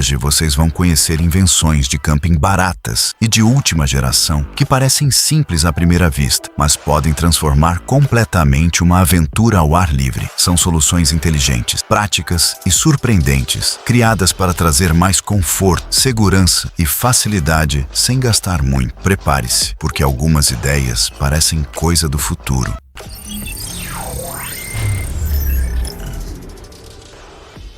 Hoje vocês vão conhecer invenções de camping baratas e de última geração que parecem simples à primeira vista, mas podem transformar completamente uma aventura ao ar livre. São soluções inteligentes, práticas e surpreendentes, criadas para trazer mais conforto, segurança e facilidade sem gastar muito. Prepare-se, porque algumas ideias parecem coisa do futuro.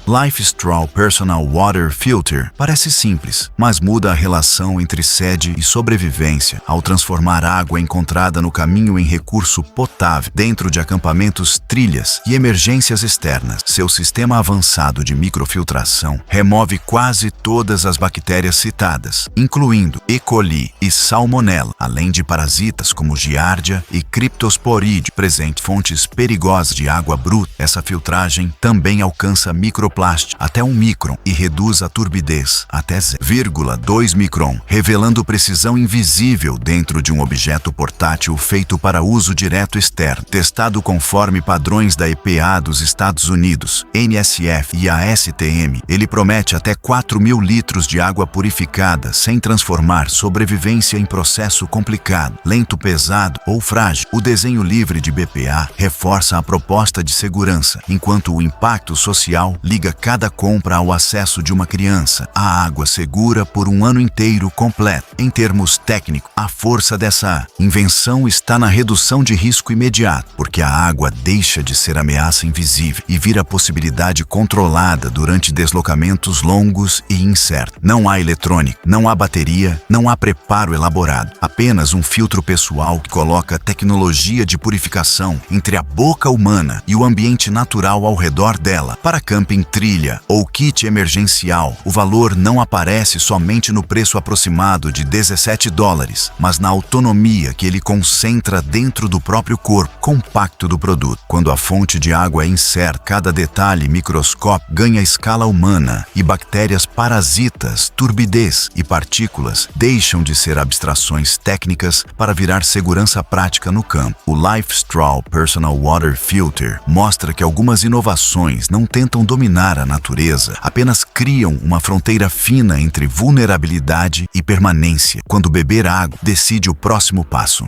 LifeStraw Personal Water Filter parece simples, mas muda a relação entre sede e sobrevivência ao transformar água encontrada no caminho em recurso potável dentro de acampamentos, trilhas e emergências externas. Seu sistema avançado de microfiltração remove quase todas as bactérias citadas, incluindo E. coli e Salmonella, além de parasitas como Giardia e Cryptosporidium, presente fontes perigosas de água bruta. Essa filtragem também alcança microplástico até 1 micron e reduz a turbidez até 0,2 micron, revelando precisão invisível dentro de um objeto portátil feito para uso direto externo. Testado conforme padrões da EPA dos Estados Unidos, NSF e ASTM, ele promete até 4.000 litros de água purificada sem transformar sobrevivência em processo complicado, lento, pesado ou frágil. O desenho livre de BPA reforça a proposta de segurança, enquanto o impacto social liga cada compra ao acesso de uma criança à água segura por um ano inteiro completo. Em termos técnicos, a força dessa invenção está na redução de risco imediato, porque a água deixa de ser ameaça invisível e vira possibilidade controlada durante deslocamentos longos e incertos. Não há eletrônica, não há bateria, não há preparo elaborado. Apenas um filtro pessoal que coloca tecnologia de purificação entre a boca humana e o ambiente natural ao redor dela. Para camping, trilha ou kit emergencial, o valor não aparece somente no preço aproximado de $17, mas na autonomia que ele concentra dentro do próprio corpo compacto do produto. Quando a fonte de água é incerta, cada detalhe microscópico ganha escala humana e bactérias parasitas, turbidez e partículas deixam de ser abstrações técnicas para virar segurança prática no campo. O LifeStraw Personal Water Filter mostra que algumas inovações não tentam dominar a natureza, apenas criam uma fronteira fina entre vulnerabilidade e permanência. Quando beber água, decide o próximo passo.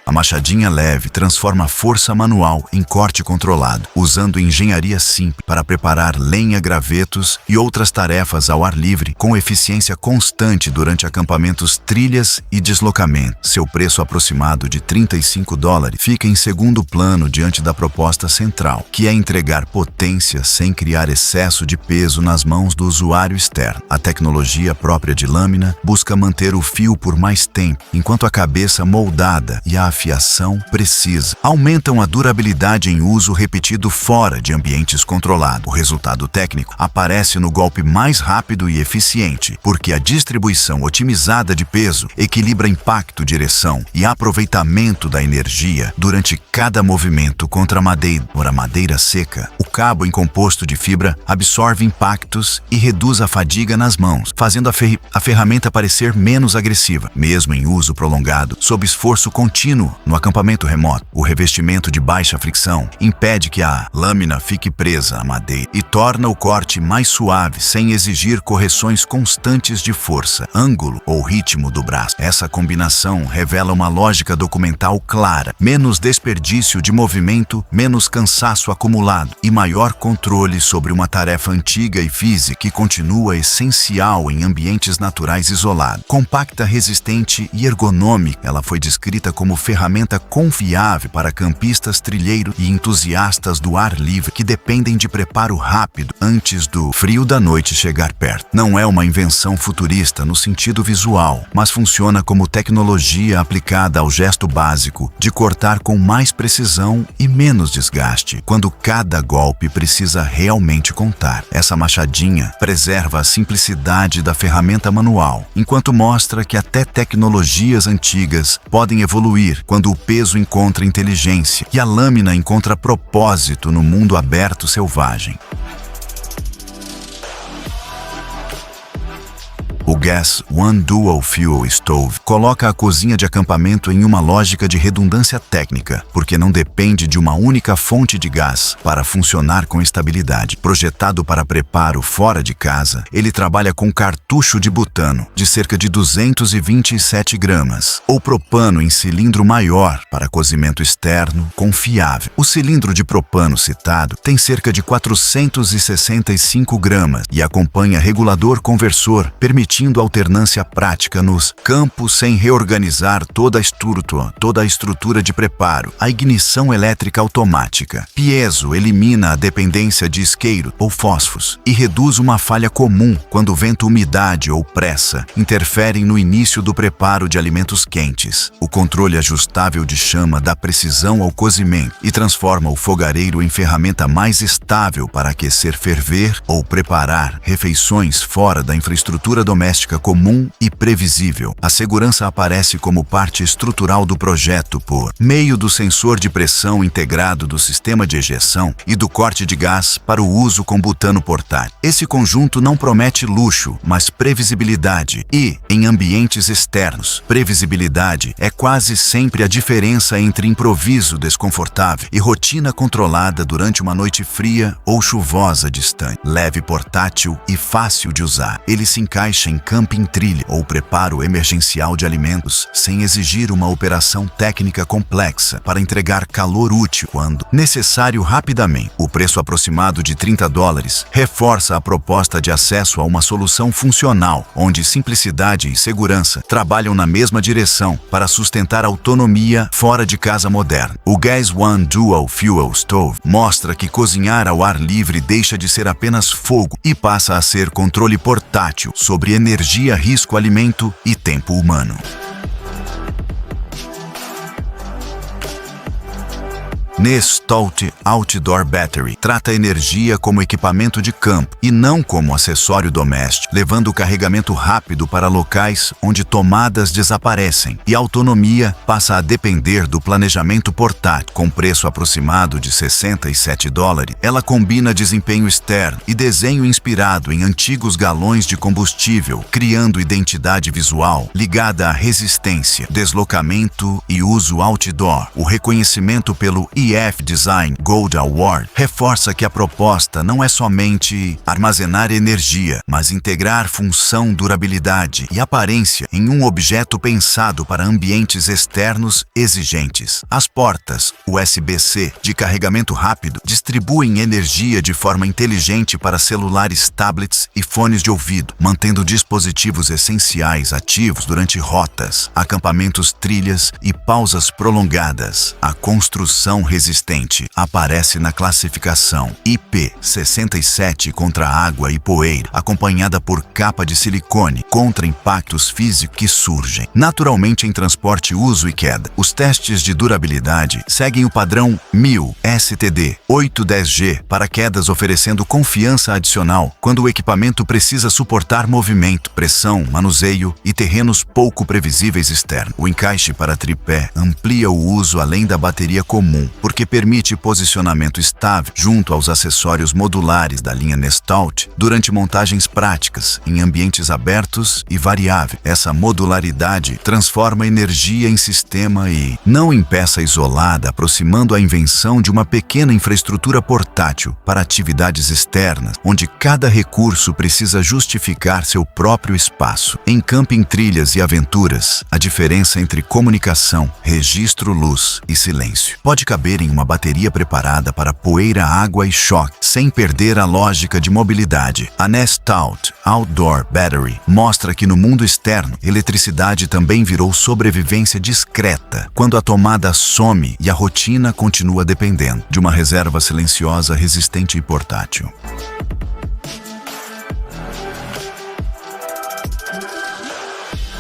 A machadinha leve transforma a força manual em corte controlado, usando engenharia simples para preparar lenha, gravetos e outras tarefas ao ar livre com eficiência constante durante acampamentos, trilhas e deslocamento. Seu preço aproximado de $35 fica em segundo plano diante da proposta central, que é entregar potência sem criar excesso de peso nas mãos do usuário externo. A tecnologia própria de lâmina busca manter o fio por mais tempo, enquanto a cabeça moldada e a afiação precisa aumentam a durabilidade em uso repetido fora de ambientes controlados. O resultado técnico aparece no golpe mais rápido e eficiente, porque a distribuição otimizada de peso equilibra impacto, direção e aproveitamento da energia durante cada movimento contra a madeira. Por a madeira seca, o cabo em composto de fibra absorve impactos e reduz a fadiga nas mãos, fazendo a ferramenta parecer menos agressiva, mesmo em uso prolongado, sob esforço contínuo. No acampamento remoto, o revestimento de baixa fricção impede que a lâmina fique presa à madeira e torna o corte mais suave sem exigir correções constantes de força, ângulo ou ritmo do braço. Essa combinação revela uma lógica documental clara: menos desperdício de movimento, menos cansaço acumulado e maior controle sobre uma tarefa antiga e física que continua essencial em ambientes naturais isolados. Compacta, resistente e ergonômica, ela foi descrita como ferramenta confiável para campistas, trilheiros e entusiastas do ar livre que dependem de preparo rápido antes do frio da noite chegar perto. Não é uma invenção futurista no sentido visual, mas funciona como tecnologia aplicada ao gesto básico de cortar com mais precisão e menos desgaste, quando cada golpe precisa realmente contar. Essa machadinha preserva a simplicidade da ferramenta manual, enquanto mostra que até tecnologias antigas podem evoluir quando o peso encontra inteligência e a lâmina encontra propósito no mundo aberto selvagem. O Gas One Dual Fuel Stove coloca a cozinha de acampamento em uma lógica de redundância técnica, porque não depende de uma única fonte de gás para funcionar com estabilidade. Projetado para preparo fora de casa, ele trabalha com cartucho de butano de cerca de 227 gramas, ou propano em cilindro maior para cozimento externo confiável. O cilindro de propano citado tem cerca de 465 gramas e acompanha regulador conversor, permitindo alternância prática nos campos sem reorganizar toda a estrutura de preparo. A ignição elétrica automática. Piezo elimina a dependência de isqueiro ou fósforos e reduz uma falha comum quando vento, umidade ou pressa interferem no início do preparo de alimentos quentes. O controle ajustável de chama dá precisão ao cozimento e transforma o fogareiro em ferramenta mais estável para aquecer, ferver ou preparar refeições fora da infraestrutura doméstica comum e previsível. A segurança aparece como parte estrutural do projeto por meio do sensor de pressão integrado do sistema de ejeção e do corte de gás para o uso com butano portátil. Esse conjunto não promete luxo, mas previsibilidade e, em ambientes externos, previsibilidade é quase sempre a diferença entre improviso desconfortável e rotina controlada durante uma noite fria ou chuvosa distante. Leve, portátil e fácil de usar. Ele se encaixa em camping trilha ou preparo emergencial de alimentos sem exigir uma operação técnica complexa para entregar calor útil quando necessário rapidamente. O preço aproximado de $30 reforça a proposta de acesso a uma solução funcional, onde simplicidade e segurança trabalham na mesma direção para sustentar a autonomia fora de casa moderna. O Gas One Dual Fuel Stove mostra que cozinhar ao ar livre deixa de ser apenas fogo e passa a ser controle portátil sobre energia, risco, alimento e tempo humano. Nest-Alt Outdoor Battery trata a energia como equipamento de campo e não como acessório doméstico, levando o carregamento rápido para locais onde tomadas desaparecem e a autonomia passa a depender do planejamento portátil. Com preço aproximado de $67, ela combina desempenho externo e desenho inspirado em antigos galões de combustível, criando identidade visual ligada à resistência, deslocamento e uso outdoor. O reconhecimento pelo EF Design Gold Award reforça que a proposta não é somente armazenar energia, mas integrar função, durabilidade e aparência em um objeto pensado para ambientes externos exigentes. As portas USB-C de carregamento rápido distribuem energia de forma inteligente para celulares, tablets e fones de ouvido, mantendo dispositivos essenciais ativos durante rotas, acampamentos, trilhas e pausas prolongadas. A construção resistente aparece na classificação IP67 contra água e poeira, acompanhada por capa de silicone contra impactos físicos que surgem naturalmente em transporte, uso e queda. Os testes de durabilidade seguem o padrão 1000 STD 810G para quedas, oferecendo confiança adicional quando o equipamento precisa suportar movimento, pressão, manuseio e terrenos pouco previsíveis externos. O encaixe para tripé amplia o uso além da bateria comum, porque permite posicionamento estável junto aos acessórios modulares da linha Nest-Alt durante montagens práticas em ambientes abertos e variáveis. Essa modularidade transforma energia em sistema e não em peça isolada, aproximando a invenção de uma pequena infraestrutura portátil para atividades externas, onde cada recurso precisa justificar seu próprio espaço. Em camping, trilhas e aventuras, a diferença entre comunicação, registro, luz e silêncio pode caber em uma bateria preparada para poeira, água e choque, sem perder a lógica de mobilidade. A Nest-Alt Outdoor Battery mostra que no mundo externo, eletricidade também virou sobrevivência discreta, quando a tomada some e a rotina continua dependendo de uma reserva silenciosa, resistente e portátil.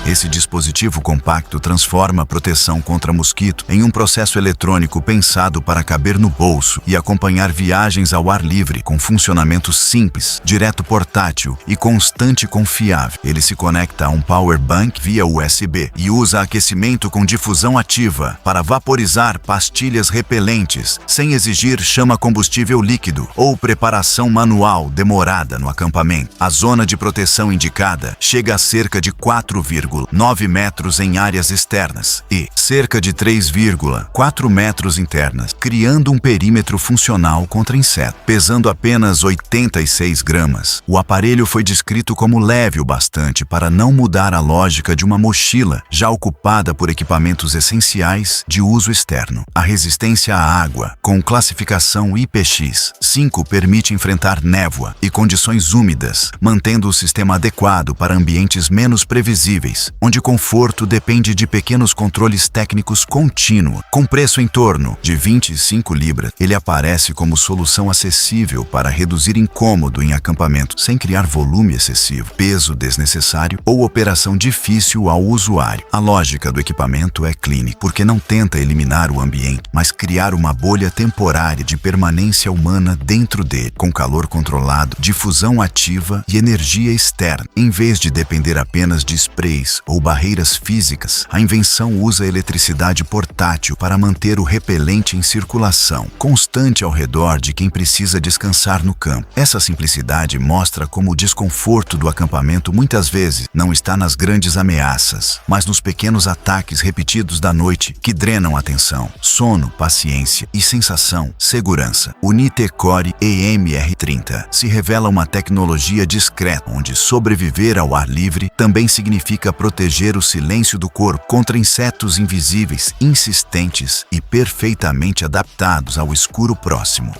Esse dispositivo compacto transforma a proteção contra mosquito em um processo eletrônico pensado para caber no bolso e acompanhar viagens ao ar livre com funcionamento simples, direto portátil e constante confiável. Ele se conecta a um power bank via USB e usa aquecimento com difusão ativa para vaporizar pastilhas repelentes sem exigir chama combustível líquido ou preparação manual demorada no acampamento. A zona de proteção indicada chega a cerca de 4,9 metros em áreas externas e cerca de 3,4 metros internas, criando um perímetro funcional contra insetos. Pesando apenas 86 gramas, o aparelho foi descrito como leve o bastante para não mudar a lógica de uma mochila já ocupada por equipamentos essenciais de uso externo. A resistência à água, com classificação IPX5, permite enfrentar névoa e condições úmidas, mantendo o sistema adequado para ambientes menos previsíveis, onde conforto depende de pequenos controles técnicos contínuos. Com preço em torno de 25 libras, ele aparece como solução acessível para reduzir incômodo em acampamento, sem criar volume excessivo, peso desnecessário ou operação difícil ao usuário. A lógica do equipamento é clínica, porque não tenta eliminar o ambiente, mas criar uma bolha temporária de permanência humana dentro dele, com calor controlado, difusão ativa e energia externa. Em vez de depender apenas de sprays ou barreiras físicas, a invenção usa eletricidade portátil para manter o repelente em circulação, constante ao redor de quem precisa descansar no campo. Essa simplicidade mostra como o desconforto do acampamento muitas vezes não está nas grandes ameaças, mas nos pequenos ataques repetidos da noite que drenam a atenção, sono, paciência e sensação, segurança. O Nitecore EMR30 se revela uma tecnologia discreta, onde sobreviver ao ar livre também significa proteger o silêncio do corpo contra insetos invisíveis, insistentes e perfeitamente adaptados ao escuro próximo.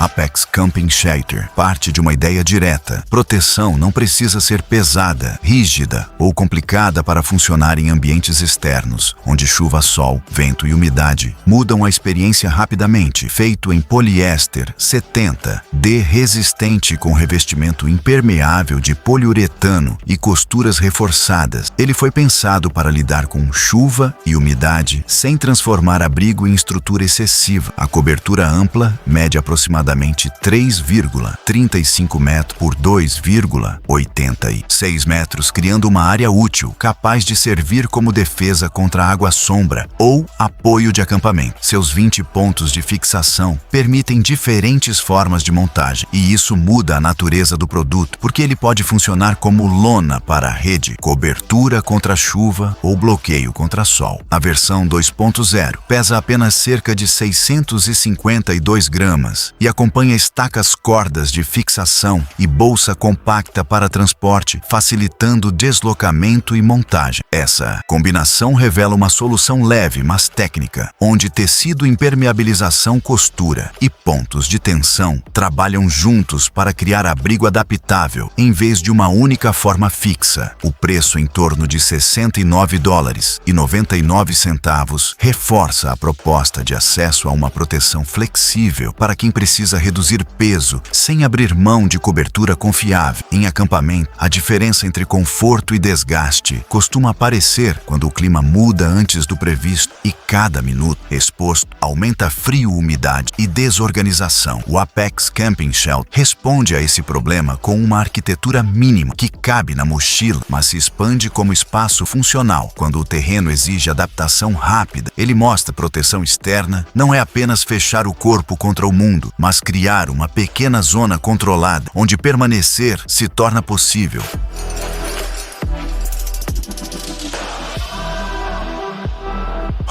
Apex Camping Shelter parte de uma ideia direta. Proteção não precisa ser pesada, rígida ou complicada para funcionar em ambientes externos, onde chuva, sol, vento e umidade mudam a experiência rapidamente. Feito em poliéster 70D resistente com revestimento impermeável de poliuretano e costuras reforçadas, ele foi pensado para lidar com chuva e umidade sem transformar abrigo em estrutura excessiva. A cobertura ampla mede aproximadamente 3,35 metros por 2,86 metros, criando uma área útil, capaz de servir como defesa contra água-sombra ou apoio de acampamento. Seus 20 pontos de fixação permitem diferentes formas de montagem, e isso muda a natureza do produto, porque ele pode funcionar como lona para a rede, cobertura contra chuva ou bloqueio contra sol. A versão 2.0 pesa apenas cerca de 652 gramas e acompanha estacas cordas de fixação e bolsa compacta para transporte, facilitando deslocamento e montagem. Essa combinação revela uma solução leve, mas técnica, onde tecido, impermeabilização, costura e pontos de tensão trabalham juntos para criar abrigo adaptável, em vez de uma única forma fixa. O preço em torno de $69,99 reforça a proposta de acesso a uma proteção flexível para quem precisa reduzir peso sem abrir mão de cobertura confiável. Em acampamento, a diferença entre conforto e desgaste costuma aparecer quando o clima muda antes do previsto e cada minuto exposto aumenta frio, umidade e desorganização. O Apex Camping Shelter responde a esse problema com uma arquitetura mínima que cabe na mochila, mas se expande como espaço funcional. Quando o terreno exige adaptação rápida, ele mostra proteção externa não é apenas fechar o corpo contra o mundo, mas criar uma pequena zona controlada onde permanecer se torna possível.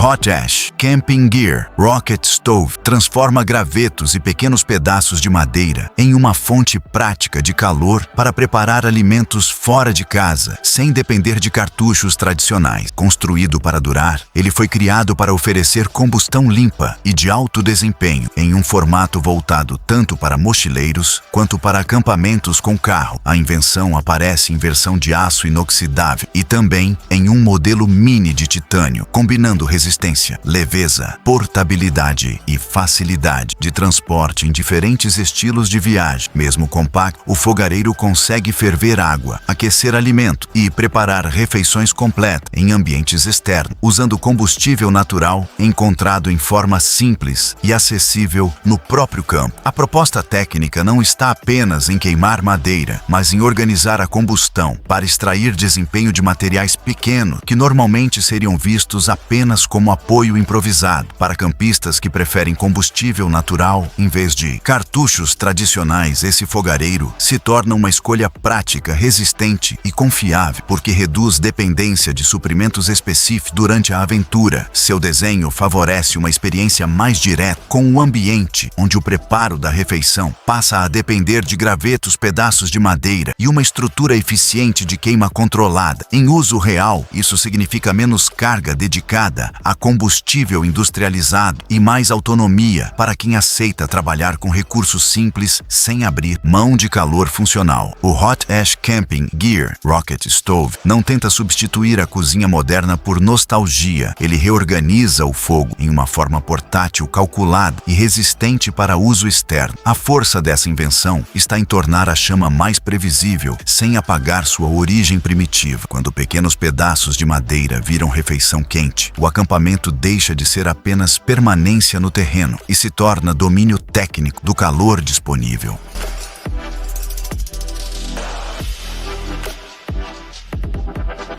Hot Ash Camping Gear Rocket Stove transforma gravetos e pequenos pedaços de madeira em uma fonte prática de calor para preparar alimentos fora de casa, sem depender de cartuchos tradicionais. Construído para durar, ele foi criado para oferecer combustão limpa e de alto desempenho, em um formato voltado tanto para mochileiros quanto para acampamentos com carro. A invenção aparece em versão de aço inoxidável e também em um modelo mini de titânio, combinando resistência resistência, leveza, portabilidade e facilidade de transporte em diferentes estilos de viagem. Mesmo compacto, o fogareiro consegue ferver água, aquecer alimento e preparar refeições completas em ambientes externos, usando combustível natural encontrado em forma simples e acessível no próprio campo. A proposta técnica não está apenas em queimar madeira, mas em organizar a combustão para extrair desempenho de materiais pequenos que normalmente seriam vistos apenas como apoio improvisado. Para campistas que preferem combustível natural em vez de cartuchos tradicionais, esse fogareiro se torna uma escolha prática, resistente e confiável, porque reduz dependência de suprimentos específicos durante a aventura. Seu desenho favorece uma experiência mais direta com o ambiente, onde o preparo da refeição passa a depender de gravetos, pedaços de madeira e uma estrutura eficiente de queima controlada. Em uso real, isso significa menos carga dedicada a combustível industrializado e mais autonomia para quem aceita trabalhar com recursos simples sem abrir mão de calor funcional. O Hot Ash Camping Gear Rocket Stove não tenta substituir a cozinha moderna por nostalgia. Ele reorganiza o fogo em uma forma portátil, calculada e resistente para uso externo. A força dessa invenção está em tornar a chama mais previsível, sem apagar sua origem primitiva. Quando pequenos pedaços de madeira viram refeição quente, o acampamento deixa de ser apenas permanência no terreno e se torna domínio técnico do calor disponível.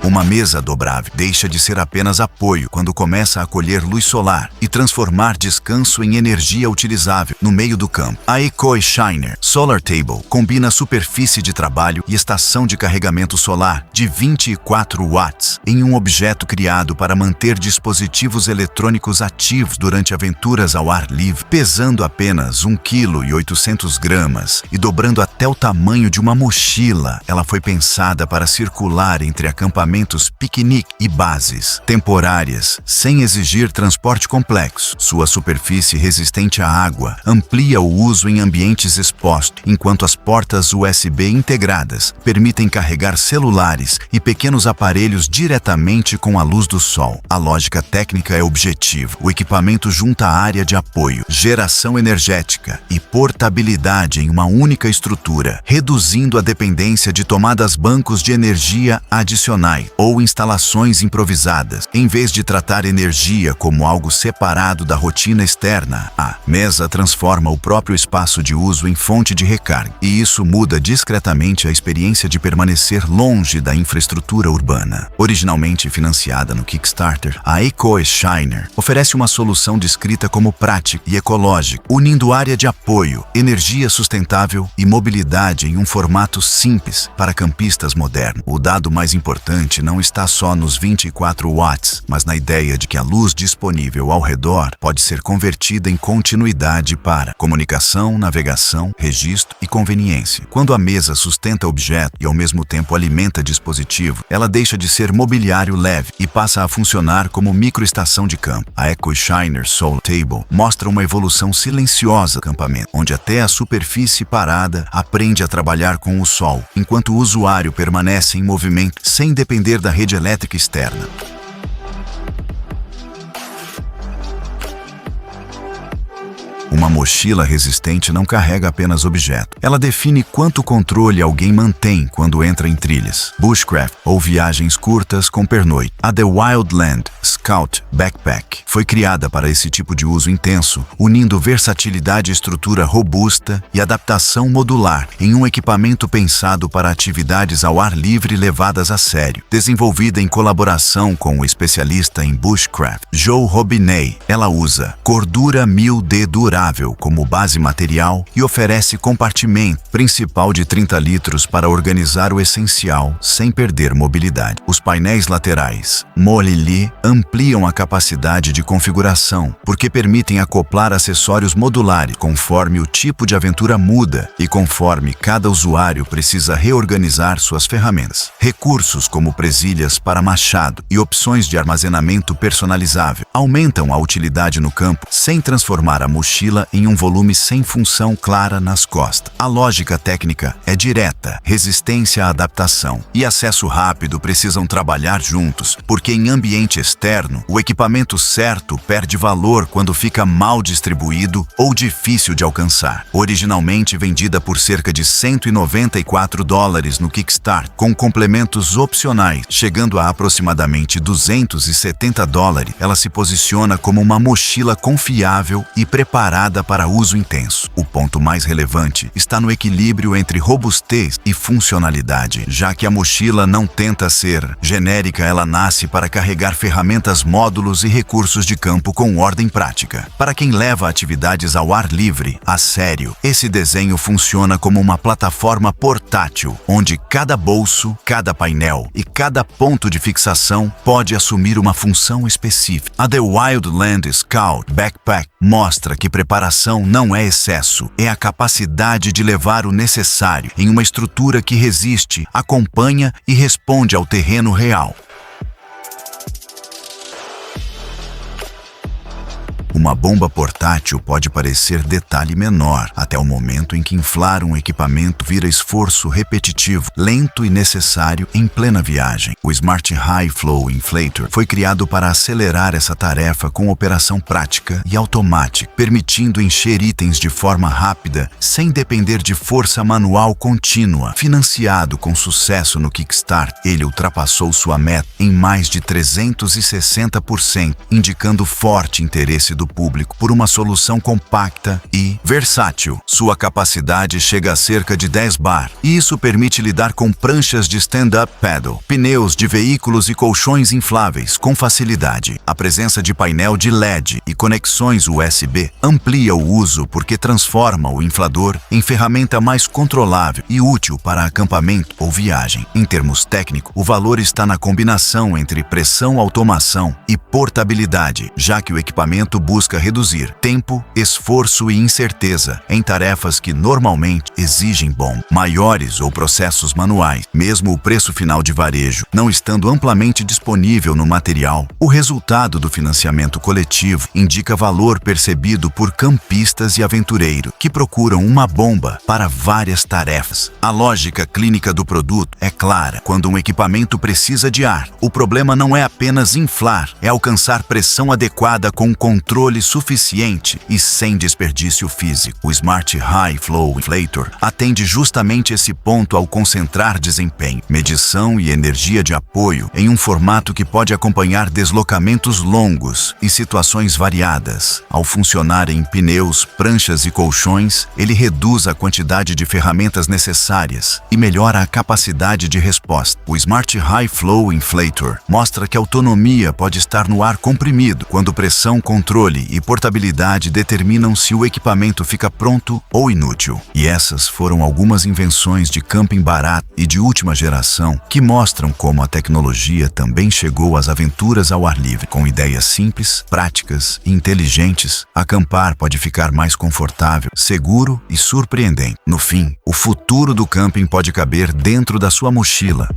Uma mesa dobrável deixa de ser apenas apoio quando começa a acolher luz solar e transformar descanso em energia utilizável no meio do campo. A EcoShiner Solar Table combina superfície de trabalho e estação de carregamento solar de 24 watts em um objeto criado para manter dispositivos eletrônicos ativos durante aventuras ao ar livre, pesando apenas 1,8 kg e dobrando até o tamanho de uma mochila. Ela foi pensada para circular entre acampamentos, piquenique e bases temporárias, sem exigir transporte complexo. Sua superfície resistente à água amplia o uso em ambientes expostos, enquanto as portas USB integradas permitem carregar celulares e pequenos aparelhos diretamente com a luz do sol. A lógica técnica é objetiva. O equipamento junta a área de apoio, geração energética e portabilidade em uma única estrutura, reduzindo a dependência de tomadas bancos de energia adicionais ou instalações improvisadas. Em vez de tratar energia como algo separado da rotina externa, a mesa transforma o próprio espaço de uso em fonte de recarga, e isso muda discretamente a experiência de permanecer longe da infraestrutura urbana. Originalmente financiada no Kickstarter, a EcoShiner oferece uma solução descrita como prática e ecológica, unindo área de apoio, energia sustentável e mobilidade em um formato simples para campistas modernos. O dado mais importante não está só nos 24 watts, mas na ideia de que a luz disponível ao redor pode ser convertida em continuidade para comunicação, navegação, registro e conveniência. Quando a mesa sustenta objeto e ao mesmo tempo alimenta dispositivo, ela deixa de ser mobiliário leve e passa a funcionar como microestação de campo. A EcoShiner Solar Table mostra uma evolução silenciosa do acampamento, onde até a superfície parada aprende a trabalhar com o sol, enquanto o usuário permanece em movimento sem depender da rede elétrica externa. Uma mochila resistente não carrega apenas objeto. Ela define quanto controle alguém mantém quando entra em trilhas, bushcraft ou viagens curtas com pernoite. A The Wildland Scout Backpack foi criada para esse tipo de uso intenso, unindo versatilidade, estrutura robusta e adaptação modular em um equipamento pensado para atividades ao ar livre levadas a sério. Desenvolvida em colaboração com o especialista em bushcraft, Joe Robiney, ela usa cordura 1000D durável como base material e oferece compartimento principal de 30 litros para organizar o essencial sem perder mobilidade. Os painéis laterais Molili ampliam a capacidade de configuração, porque permitem acoplar acessórios modulares conforme o tipo de aventura muda e conforme cada usuário precisa reorganizar suas ferramentas. Recursos como presilhas para machado e opções de armazenamento personalizável aumentam a utilidade no campo sem transformar a mochila em um volume sem função clara nas costas. A lógica técnica é direta, resistência à adaptação e acesso rápido precisam trabalhar juntos, porque em ambiente externo, o equipamento certo perde valor quando fica mal distribuído ou difícil de alcançar. Originalmente vendida por cerca de $194 no Kickstarter, com complementos opcionais, chegando a aproximadamente $270, ela se posiciona como uma mochila confiável e preparada para uso intenso. O ponto mais relevante está no equilíbrio entre robustez e funcionalidade, já que a mochila não tenta ser genérica, ela nasce para carregar ferramentas, módulos e recursos de campo com ordem prática. Para quem leva atividades ao ar livre a sério, esse desenho funciona como uma plataforma portátil, onde cada bolso, cada painel e cada ponto de fixação pode assumir uma função específica. A The Wildland Scout Backpack mostra que preparação não é excesso, é a capacidade de levar o necessário em uma estrutura que resiste, acompanha e responde ao terreno real. Uma bomba portátil pode parecer detalhe menor, até o momento em que inflar um equipamento vira esforço repetitivo, lento e necessário em plena viagem. O Smart High Flow Inflator foi criado para acelerar essa tarefa com operação prática e automática, permitindo encher itens de forma rápida, sem depender de força manual contínua. Financiado com sucesso no Kickstarter, ele ultrapassou sua meta em mais de 360%, indicando forte interesse do público por uma solução compacta e versátil. Sua capacidade chega a cerca de 10 bar, e isso permite lidar com pranchas de stand-up paddle, pneus de veículos e colchões infláveis com facilidade. A presença de painel de LED e conexões USB amplia o uso porque transforma o inflador em ferramenta mais controlável e útil para acampamento ou viagem. Em termos técnicos, o valor está na combinação entre pressão, automação e portabilidade, já que o equipamento busca reduzir tempo, esforço e incerteza em tarefas que normalmente exigem maiores ou processos manuais. Mesmo o preço final de varejo não estando amplamente disponível no material, o resultado do financiamento coletivo indica valor percebido por campistas e aventureiros que procuram uma bomba para várias tarefas. A lógica clínica do produto é clara. Quando um equipamento precisa de ar, o problema não é apenas inflar, é alcançar pressão adequada com controle suficiente e sem desperdício físico. O Smart High Flow Inflator atende justamente esse ponto ao concentrar desempenho, medição e energia de apoio em um formato que pode acompanhar deslocamentos longos e situações variadas. Ao funcionar em pneus, pranchas e colchões, ele reduz a quantidade de ferramentas necessárias e melhora a capacidade de resposta. O Smart High Flow Inflator mostra que a autonomia pode estar no ar comprimido, quando pressão, controle e portabilidade determinam se o equipamento fica pronto ou inútil. E essas foram algumas invenções de camping barato e de última geração que mostram como a tecnologia também chegou às aventuras ao ar livre. Com ideias simples, práticas e inteligentes, acampar pode ficar mais confortável, seguro e surpreendente. No fim, o futuro do camping pode caber dentro da sua mochila,